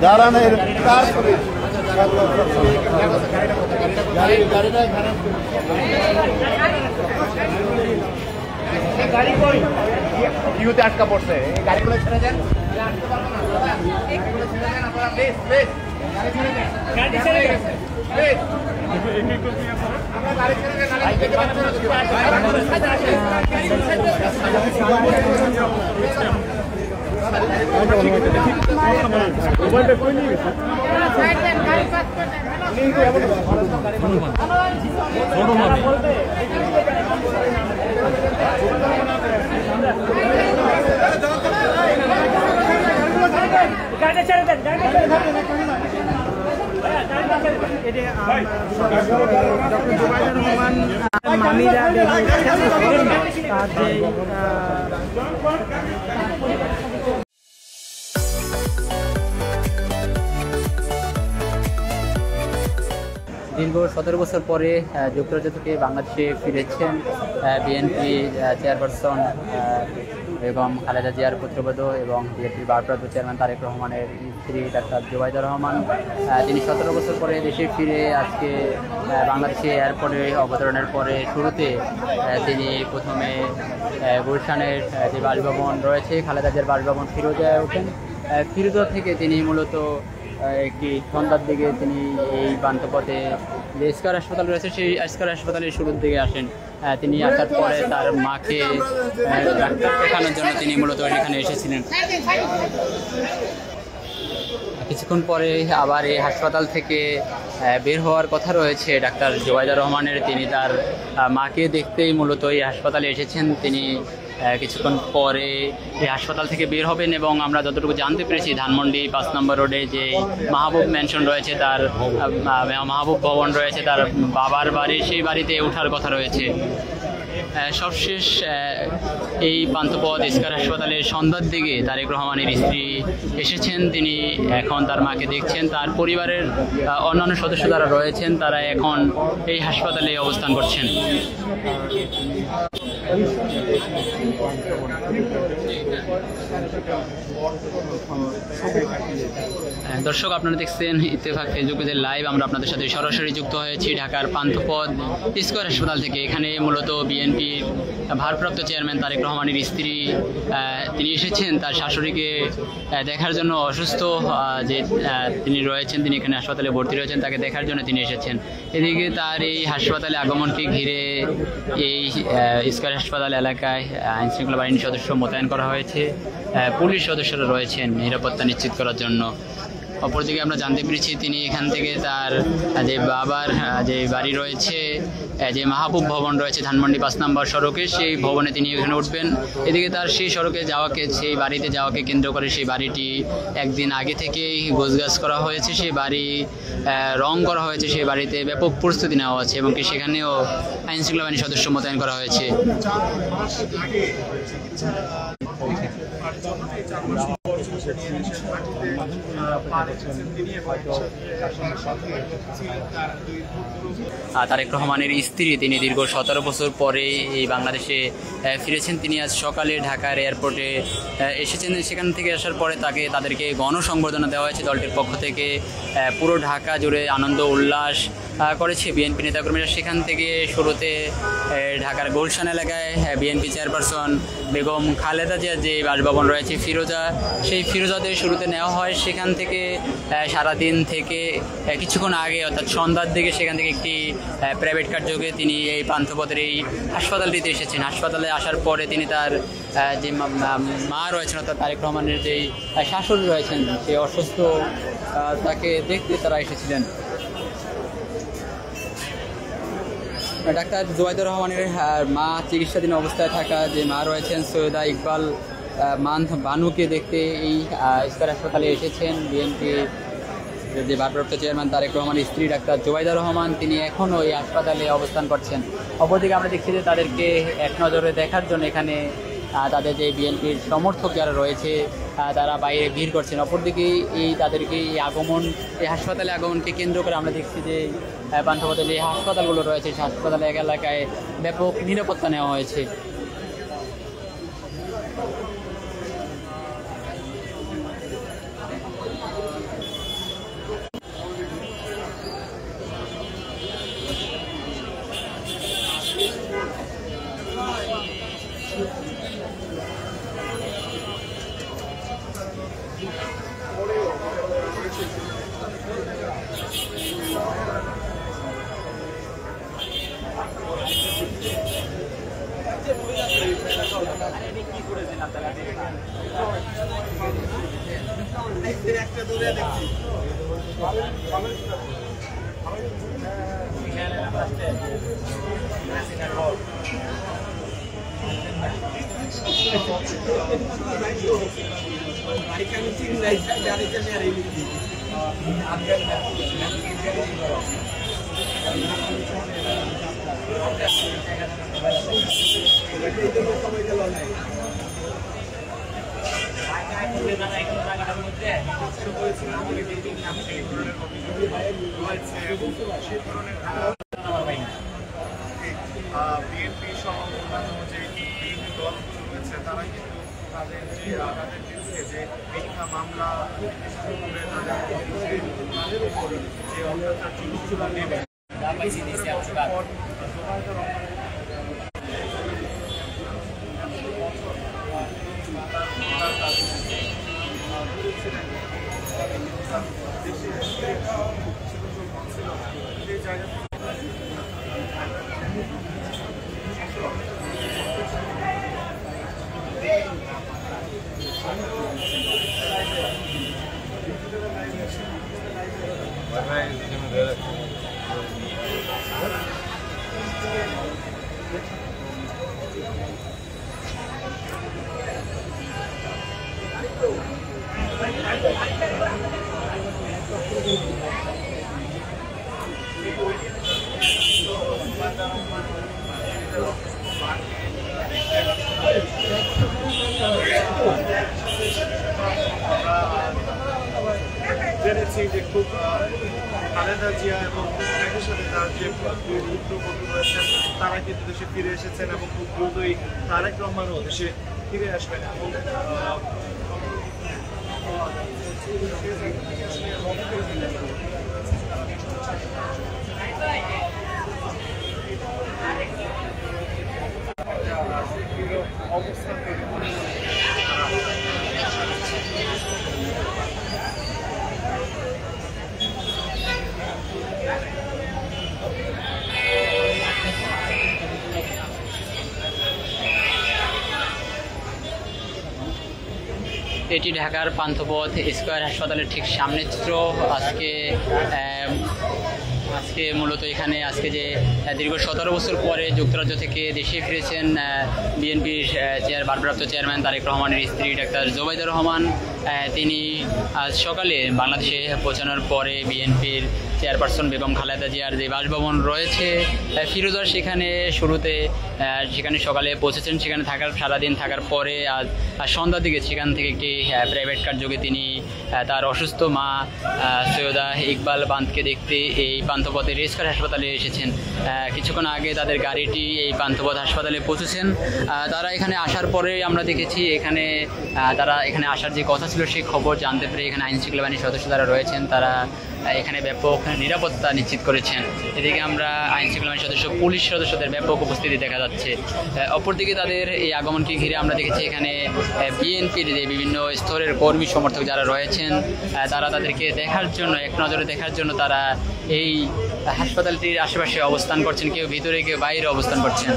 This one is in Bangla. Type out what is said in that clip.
দাঁড়ানোর গাড়ি কই ইউতে আটকা পড়ছে গাড়িগুলো ছেড়ে দেন গাড়ি ছেড়ে দেন মামিরা দীর্ঘ 17 বছর পরে যুক্তরাজ্য থেকে বাংলাদেশে ফিরেছেন বিএনপি চেয়ারপারসন বেগম খালেদা জিয়ার পুত্রবধূ এবং বিএনপির ভারপ্রাপ্ত চেয়ারম্যান তারেক রহমানের স্ত্রী ডাক্তার জুবাইদা রহমান। তিনি 17 বছর পরে দেশে ফিরে আজকে বাংলাদেশে এয়ারপোর্টে অবতরণের পরে শুরুতে তিনি প্রথমে গুলশানের যে বাসভবন রয়েছে খালেদা জিয়ার বাসভবন ফিরোজায় ওঠেন। ফিরোজা থেকে তিনি মূলত একটি সন্ধ্যার দিকে তিনি এই পান্থপথে যে স্কয়ার হাসপাতাল রয়েছে সেই স্কয়ার হাসপাতালের শুরুর দিকে আসেন। তিনি আসার পরে তার মাকে ডাক্তার দেখানোর জন্য তিনি মূলত এখানে এসেছিলেন। কিছুক্ষণ পরে আবার এই হাসপাতাল থেকে বের হওয়ার কথা রয়েছে ডাক্তার জুবাইদা রহমানের। তিনি তার মাকে দেখতেই মূলত এই হাসপাতালে এসেছেন। তিনি কিছুক্ষণ পরে এই হাসপাতাল থেকে বের হবেন এবং আমরা যতটুকু জানতে পেরেছি ধানমন্ডি 5 নম্বর রোডে যে মাহবুব ম্যানশন রয়েছে, তার মাহবুব ভবন রয়েছে, তার বাবার বাড়ি, সেই বাড়িতে ওঠার কথা রয়েছে। সবশেষ এই পান্থপথ স্কয়ার হাসপাতালে সন্ধ্যার দিকে তারেক রহমানের স্ত্রী এসেছেন। তিনি এখন তার মাকে দেখছেন। তার পরিবারের অন্যান্য সদস্য যারা রয়েছেন তারা এখন এই হাসপাতালে অবস্থান করছেন। দর্শক, আপনারা দেখছেন ইত্তেফাক ফেসবুক পেজের লাইভ। আমরা আপনাদের সাথে সরাসরি যুক্ত হয়েছি ঢাকার পান্থপথ স্কয়ার হাসপাতাল থেকে। এখানে মূলত বিএনপির ভারপ্রাপ্ত চেয়ারম্যান তারেক রহমানের স্ত্রী তিনি এসেছেন তার শাশুড়িকে দেখার জন্য। অসুস্থ যে তিনি রয়েছেন, তিনি এখানে হাসপাতালে ভর্তি রয়েছেন, তাকে দেখার জন্য তিনি এসেছেন। এদিকে তার এই হাসপাতালে আগমনকে ঘিরে এই স্কয়ার হাসপাতাল এলাকায় আইনশৃঙ্খলা বাহিনীর সদস্য মোতায়েন করা হয়েছে। পুলিশ সদস্যরা রয়েছেন নিরাপত্তা নিশ্চিত করার জন্য। অপরদিকে আমরা জানতে পেরেছি তিনি এখান থেকে তার যে বাবার যে বাড়ি রয়েছে, যে মাহবুব ভবন রয়েছে ধানমন্ডি 5 নম্বর সড়কে, সেই ভবনে তিনি এখানে উঠবেন। এদিকে তার সেই সড়কে যাওয়াকে, সেই বাড়িতে যাওয়াকে কেন্দ্র করে সেই বাড়িটি একদিন আগে থেকেই গোছগাছ করা হয়েছে, সেই বাড়ি রং করা হয়েছে, সেই বাড়িতে ব্যাপক প্রস্তুতি নেওয়া হচ্ছে এবং কি সেখানেও আইনশৃঙ্খলা বাহিনীর সদস্য মোতায়েন করা হয়েছে। তারেক রহমানের স্ত্রী তিনি দীর্ঘ 17 বছর পরে এই বাংলাদেশে ফিরেছেন। তিনি আজ সকালে ঢাকার এয়ারপোর্টে এসেছেন। সেখান থেকে আসার পরে তাদেরকে গণসংবর্ধনা দেওয়া হয়েছে দলটির পক্ষ থেকে। পুরো ঢাকা জুড়ে আনন্দ উল্লাস করেছে বিএনপি নেতাকর্মীরা। সেখান থেকে শুরুতে ঢাকার গুলশান এলাকায় বিএনপি চেয়ারপারসন বেগম খালেদা জিয়ার যে বাসভবন রয়েছে ফিরোজা, সেই ফিরোজাতে শুরুতে নেওয়া হয়। সেখান থেকে সারাদিন থেকে কিছুক্ষণ আগে অর্থাৎ সন্ধ্যার দিকে সেখান থেকে একটি প্রাইভেট কার যোগে তিনি এই পান্থপথের এই হাসপাতালটিতে এসেছেন। হাসপাতালে আসার পরে তিনি তার যে মা রয়েছেন অর্থাৎ তারেক রহমানের যেই শাশুড়ি রয়েছেন, সে অসুস্থ, তাকে দেখতে তারা এসেছিলেন। ডাক্তার জুবাইদা রহমানের মা চিকিৎসাধীন অবস্থায় থাকা যে মা রয়েছেন সৈয়দা ইকবাল বানুকে দেখতে এই স্কয়ার হাসপাতালে এসেছেন বিএনপি যে ভারপ্রাপ্ত চেয়ারম্যান তারেক রহমানের স্ত্রী ডাক্তার জুবাইদা রহমান। তিনি এখনও এই হাসপাতালে অবস্থান করছেন। অপরদিকে আমরা দেখছি যে তাদেরকে এক নজরে দেখার জন্য এখানে তাদের যে বিএনপির সমর্থক যারা রয়েছে তারা বাইরে ভিড় করছেন। অপরদিকে তাদেরকে এই আগমন, এই হাসপাতালে আগমনকে কেন্দ্র করে আমরা দেখছি যে পান্থপথে যে হাসপাতালগুলো রয়েছে সেই হাসপাতালে এলাকায় ব্যাপক নিরাপত্তা নেওয়া হয়েছে। বিএনপি সহ অন্যান্য যে বিভিন্ন দলগুলো রয়েছে তারা কিন্তু তাদের বিরুদ্ধে যে মিথ্যা মামলা তাদের উপর যে অত্যাচার নেবে জেনেছি যে খুব খালেদা জিয়া এবং একই সাথে তার যে পুত্রবধূ রয়েছেন তারা কিন্তু দেশে ফিরে এসেছেন এবং খুব দ্রুতই তারেক রহমানও দেশে ফিরে আসবেন এবং অবস্থান তৈরি করে এটি ঢাকার পান্থপথ স্কয়ার হাসপাতালের ঠিক সামনের চিত্র। আজকে মূলত এখানে যে দীর্ঘ 17 বছর পরে যুক্তরাজ্য থেকে দেশে ফিরেছেন বিএনপির ভারপ্রাপ্ত চেয়ারম্যান তারেক রহমানের স্ত্রী ডাক্তার জোবাইদা রহমান। তিনি আজ সকালে বাংলাদেশে পৌঁছানোর পরে বিএনপির চেয়ারপারসন বেগম খালেদা জিয়ার যে বাসভবন রয়েছে ফিরোজার সেখানে সকালে পৌঁছেছেন। সেখানে সারাদিন থাকার পরে আজ সন্ধ্যার দিকে সেখান থেকে একটি প্রাইভেট কার যোগে তিনি তার অসুস্থ মা সৈয়দা ইকবাল বান্দকে দেখতে এই পান্থপথের স্কয়ার হাসপাতালে এসেছেন। কিছুক্ষণ আগে তাদের গাড়িটি এই পান্থপথ হাসপাতালে পৌঁছেছেন। তারা এখানে আসার পরে আমরা দেখেছি তারা এখানে আসার যে কথা ছিল সেই খবর জানতে পেরে এখানে আইন শৃঙ্খলা বাহিনীর সদস্য যারা রয়েছেন তারা এখানে ব্যাপক নিরাপত্তা নিশ্চিত করেছেন। এদিকে আমরা আইন শৃঙ্খলা বাহিনীর সদস্য, পুলিশ সদস্যদের ব্যাপক উপস্থিতি দেখা যাচ্ছে। অপরদিকে তাদের এই আগমনকে ঘিরে আমরা দেখেছি এখানে বিএনপির যে বিভিন্ন স্তরের কর্মী সমর্থক যারা রয়েছেন তারা তাদেরকে দেখার জন্য, এক নজরে দেখার জন্য তারা এই হাসপাতালটির আশেপাশে অবস্থান করছেন। কেউ ভিতরে, কেউ বাইরে অবস্থান করছেন।